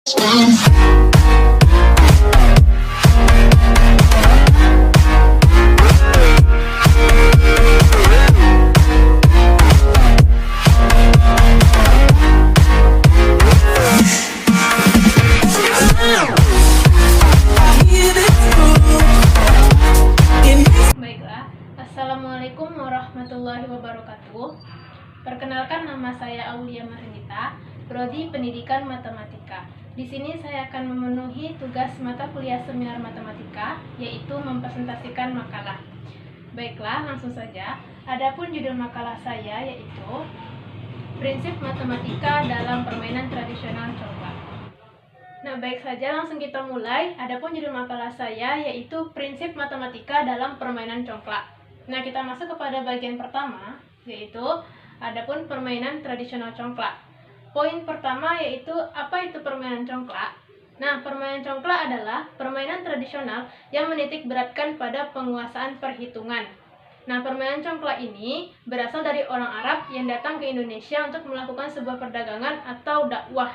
Baiklah, Assalamualaikum warahmatullahi wabarakatuh. Perkenalkan, nama saya Aulia Mahendita, Prodi Pendidikan Matematika. Di sini saya akan memenuhi tugas mata kuliah seminar matematika, yaitu mempresentasikan makalah. Baiklah, langsung saja. Adapun judul makalah saya yaitu Prinsip Matematika dalam Permainan Tradisional Congklak. Nah, baik saja, langsung kita mulai. Adapun judul makalah saya yaitu Prinsip Matematika dalam Permainan Congklak. Nah, kita masuk kepada bagian pertama, yaitu adapun permainan tradisional congklak. Poin pertama yaitu apa itu permainan congklak? Nah, permainan congklak adalah permainan tradisional yang menitik beratkan pada penguasaan perhitungan. Nah, permainan congklak ini berasal dari orang Arab yang datang ke Indonesia untuk melakukan sebuah perdagangan atau dakwah.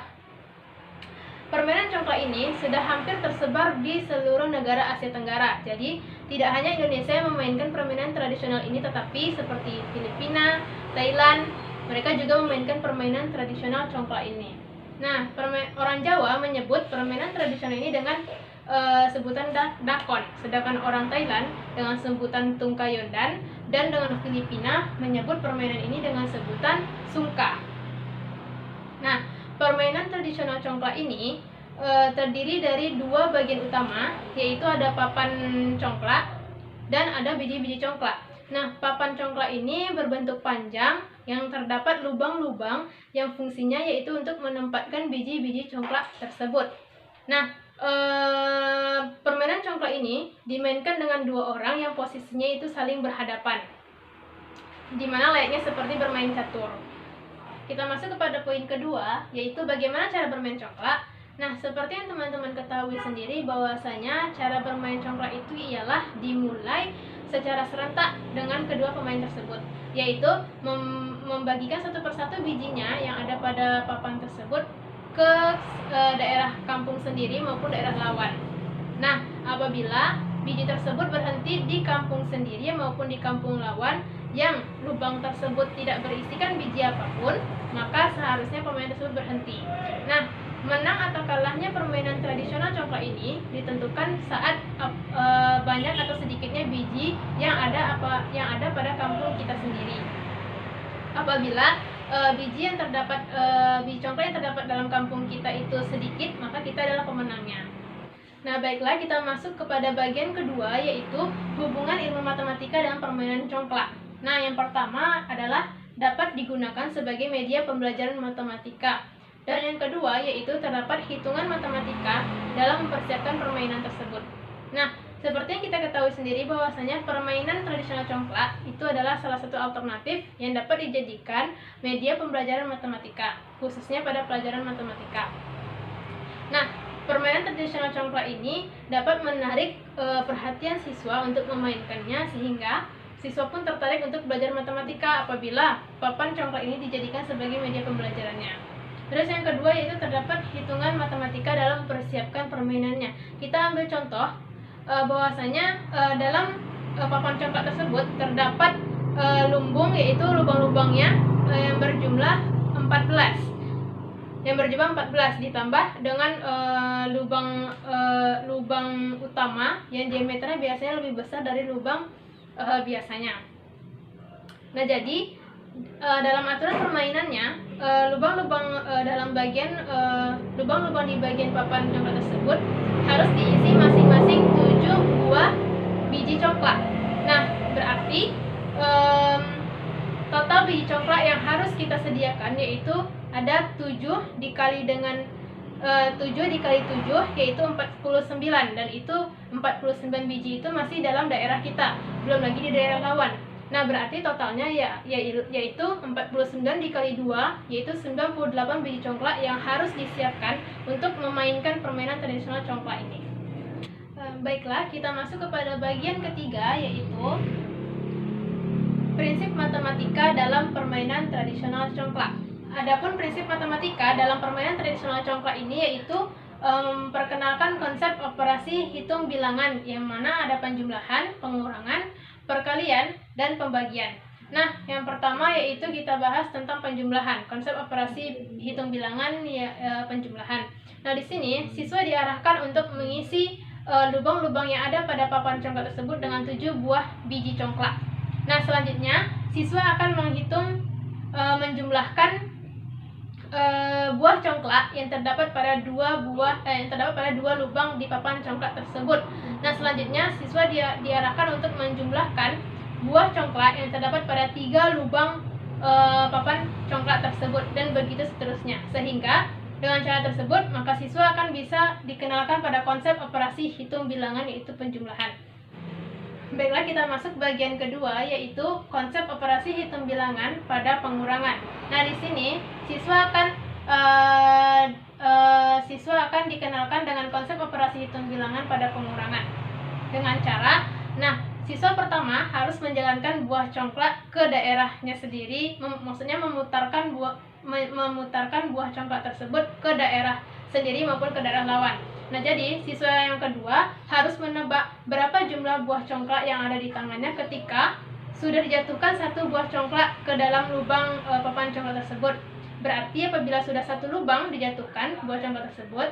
Permainan congklak ini sudah hampir tersebar di seluruh negara Asia Tenggara. Jadi, tidak hanya Indonesia yang memainkan permainan tradisional ini, tetapi seperti Filipina, Thailand, mereka juga memainkan permainan tradisional congklak ini. Nah, orang Jawa menyebut permainan tradisional ini dengan sebutan dakon, sedangkan orang Thailand dengan sebutan tungkayondan, dan dengan Filipina menyebut permainan ini dengan sebutan sungka. Nah, permainan tradisional congklak ini terdiri dari dua bagian utama, yaitu ada papan congklak dan ada biji-biji congklak. Nah, papan congklak ini berbentuk panjang yang terdapat lubang-lubang yang fungsinya yaitu untuk menempatkan biji-biji congklak tersebut. Nah, permainan congklak ini dimainkan dengan dua orang yang posisinya itu saling berhadapan, dimana layaknya seperti bermain catur. Kita masuk kepada poin kedua, yaitu bagaimana cara bermain congklak. Nah, seperti yang teman-teman ketahui sendiri bahwasanya cara bermain congklak itu ialah dimulai secara serentak dengan kedua pemain tersebut, yaitu membagikan satu persatu bijinya yang ada pada papan tersebut ke daerah kampung sendiri maupun daerah lawan. Nah, apabila biji tersebut berhenti di kampung sendiri maupun di kampung lawan yang lubang tersebut tidak berisikan biji apapun, maka seharusnya pemain tersebut berhenti. Nah, menang atau kalahnya permainan tradisional congklak ini ditentukan saat banyak atau sedikitnya biji yang ada pada kampung kita sendiri. Apabila biji congklak yang terdapat dalam kampung kita itu sedikit, maka kita adalah pemenangnya. Nah, baiklah, kita masuk kepada bagian kedua, yaitu hubungan ilmu matematika dan permainan congklak. Nah, yang pertama adalah dapat digunakan sebagai media pembelajaran matematika. Dan yang kedua yaitu terdapat hitungan matematika dalam mempersiapkan permainan tersebut. Nah, seperti yang kita ketahui sendiri bahwasanya permainan tradisional congklak itu adalah salah satu alternatif yang dapat dijadikan media pembelajaran matematika, khususnya pada pelajaran matematika. Nah, permainan tradisional congklak ini dapat menarik perhatian siswa untuk memainkannya, sehingga siswa pun tertarik untuk belajar matematika apabila papan congklak ini dijadikan sebagai media pembelajarannya. Terus yang kedua yaitu terdapat hitungan matematika dalam mempersiapkan permainannya. Kita ambil contoh bahwasanya dalam papan congklak tersebut terdapat lumbung, yaitu lubang-lubangnya yang berjumlah 14. Ditambah dengan lubang utama yang diameternya biasanya lebih besar dari lubang biasanya. Nah, jadi dalam aturan permainannya, lubang-lubang di bagian papan congklak tersebut harus diisi masing-masing 7 buah biji congklak. Nah, berarti total biji congklak yang harus kita sediakan yaitu ada 7 dikali 7 yaitu 49, dan itu 49 biji itu masih dalam daerah kita, belum lagi di daerah lawan. Nah, berarti totalnya yaitu 49 dikali 2 yaitu 98 biji congklak yang harus disiapkan untuk memainkan permainan tradisional congklak ini. Baiklah, kita masuk kepada bagian ketiga, yaitu prinsip matematika dalam permainan tradisional congklak. Adapun prinsip matematika dalam permainan tradisional congklak ini yaitu memperkenalkan konsep operasi hitung bilangan yang mana ada penjumlahan, pengurangan, perkalian, dan pembagian. Nah, yang pertama yaitu kita bahas tentang penjumlahan, konsep operasi hitung bilangan penjumlahan. Nah, di sini siswa diarahkan untuk mengisi lubang-lubang yang ada pada papan congklak tersebut dengan 7 buah biji congklak. Nah, selanjutnya siswa akan menghitung menjumlahkan buah congklak yang terdapat pada dua lubang di papan congklak tersebut. Nah, selanjutnya siswa diarahkan untuk menjumlahkan buah congklak yang terdapat pada 3 lubang papan congklak tersebut, dan begitu seterusnya. Sehingga dengan cara tersebut maka siswa akan bisa dikenalkan pada konsep operasi hitung bilangan, yaitu penjumlahan. Baiklah, kita masuk bagian kedua, yaitu konsep operasi hitung bilangan pada pengurangan. Nah, di sini siswa akan dikenalkan dengan konsep operasi hitung bilangan pada pengurangan dengan cara, siswa pertama harus menjalankan buah congklak ke daerahnya sendiri, maksudnya memutarkan buah congklak tersebut ke daerah sendiri maupun ke daerah lawan. Nah, jadi siswa yang kedua harus menebak berapa jumlah buah congklak yang ada di tangannya ketika sudah dijatuhkan 1 buah congklak ke dalam lubang papan congklak tersebut. Berarti apabila sudah 1 lubang dijatuhkan buah congklak tersebut,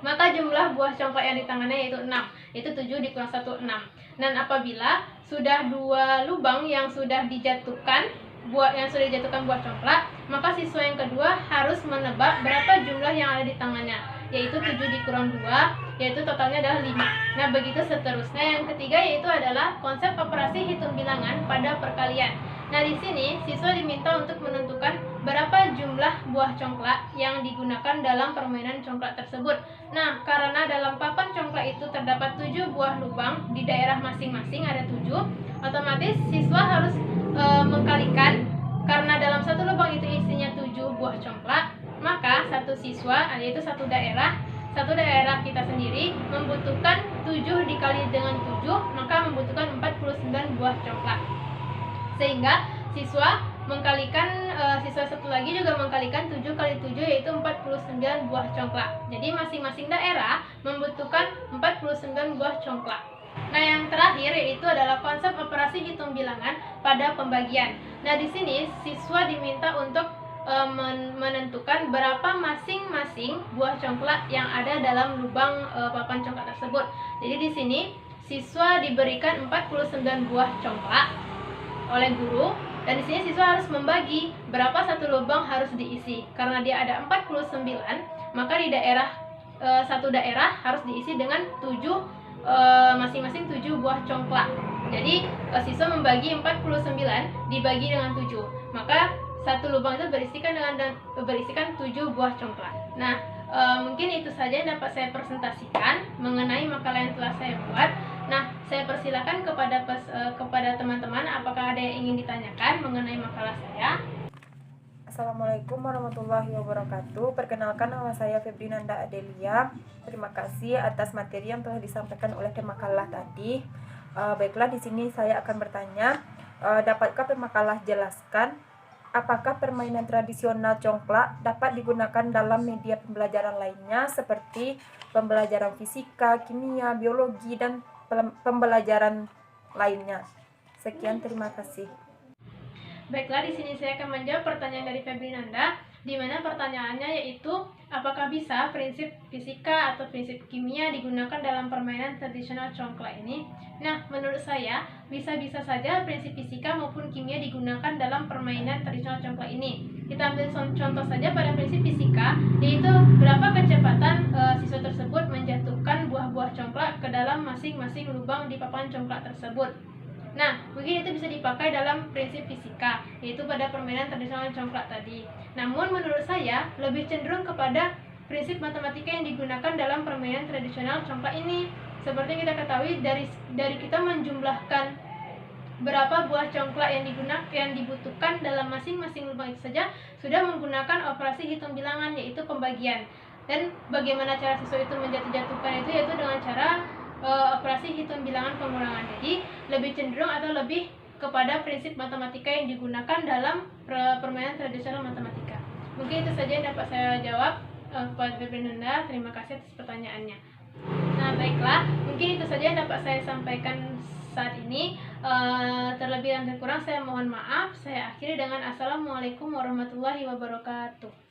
maka jumlah buah congklak yang di tangannya yaitu 6, yaitu 7 dikurang 1, 6. Dan apabila sudah 2 lubang yang sudah dijatuhkan buah congklak, maka siswa yang kedua harus menebak berapa jumlah yang ada di tangannya, yaitu 7 dikurang 2, yaitu totalnya adalah 5. Nah, begitu seterusnya. Yang ketiga yaitu adalah konsep operasi hitung bilangan pada perkalian. Nah, di sini siswa diminta untuk menentukan berapa jumlah buah congklak yang digunakan dalam permainan congklak tersebut. Nah, karena dalam papan congklak itu terdapat 7 buah lubang, di daerah masing-masing ada 7, otomatis siswa harus mengkalikan, karena dalam 1 lubang itu isinya 7 buah congklak, maka satu siswa, yaitu satu daerah kita sendiri membutuhkan 7 dikali dengan 7, maka membutuhkan 49 buah congklak. Sehingga siswa satu lagi juga mengkalikan 7 kali 7, yaitu 49 buah congklak. Jadi masing-masing daerah membutuhkan 49 buah congklak. Nah, yang terakhir yaitu adalah konsep operasi hitung bilangan pada pembagian. Nah, di sini siswa diminta untuk menentukan berapa masing-masing buah congklak yang ada dalam lubang papan congklak tersebut. Jadi di sini siswa diberikan 49 buah congklak oleh guru, dan di sini siswa harus membagi berapa satu lubang harus diisi. Karena dia ada 49, maka di satu daerah harus diisi dengan 7 masing-masing 7 buah congklak. Jadi siswa membagi 49 dibagi dengan 7, maka satu lubang itu berisikan 7 buah congklak. Nah, mungkin itu saja yang dapat saya presentasikan mengenai makalah yang telah saya buat. Nah, saya persilakan kepada teman-teman, apakah ada yang ingin ditanyakan mengenai makalah saya? Assalamualaikum warahmatullahi wabarakatuh. Perkenalkan, nama saya Febrinanda Adelia. Terima kasih atas materi yang telah disampaikan oleh pemakalah tadi. Baiklah, di sini saya akan bertanya, dapatkah pemakalah jelaskan apakah permainan tradisional congklak dapat digunakan dalam media pembelajaran lainnya seperti pembelajaran fisika, kimia, biologi, dan pembelajaran lainnya? Sekian, terima kasih. Baiklah, di sini saya akan menjawab pertanyaan dari Febrinanda, di mana pertanyaannya yaitu apakah bisa prinsip fisika atau prinsip kimia digunakan dalam permainan tradisional congklak ini? Nah, menurut saya bisa-bisa saja prinsip fisika maupun kimia digunakan dalam permainan tradisional congklak ini. Kita ambil contoh saja pada prinsip fisika, yaitu berapa kecepatan siswa tersebut menjatuhkan buah-buah congklak ke dalam masing-masing lubang di papan congklak tersebut. Nah, mungkin itu bisa dipakai dalam prinsip fisika, yaitu pada permainan tradisional congklak tadi. Namun menurut saya lebih cenderung kepada prinsip matematika yang digunakan dalam permainan tradisional congklak ini. Seperti kita ketahui dari kita menjumlahkan berapa buah congklak yang dibutuhkan dalam masing-masing lubang itu saja sudah menggunakan operasi hitung bilangan, yaitu pembagian. Dan bagaimana cara siswa itu menjatuhkan itu, yaitu dengan cara operasi hitung bilangan pengurangan. Jadi lebih cenderung atau lebih kepada prinsip matematika yang digunakan dalam permainan tradisional matematika. Mungkin itu saja yang dapat saya jawab. Kepada Febrinanda, terima kasih atas pertanyaannya. Nah, baiklah, mungkin itu saja yang dapat saya sampaikan saat ini. Terlebih dan terkurang saya mohon maaf. Saya akhiri dengan Assalamualaikum warahmatullahi wabarakatuh.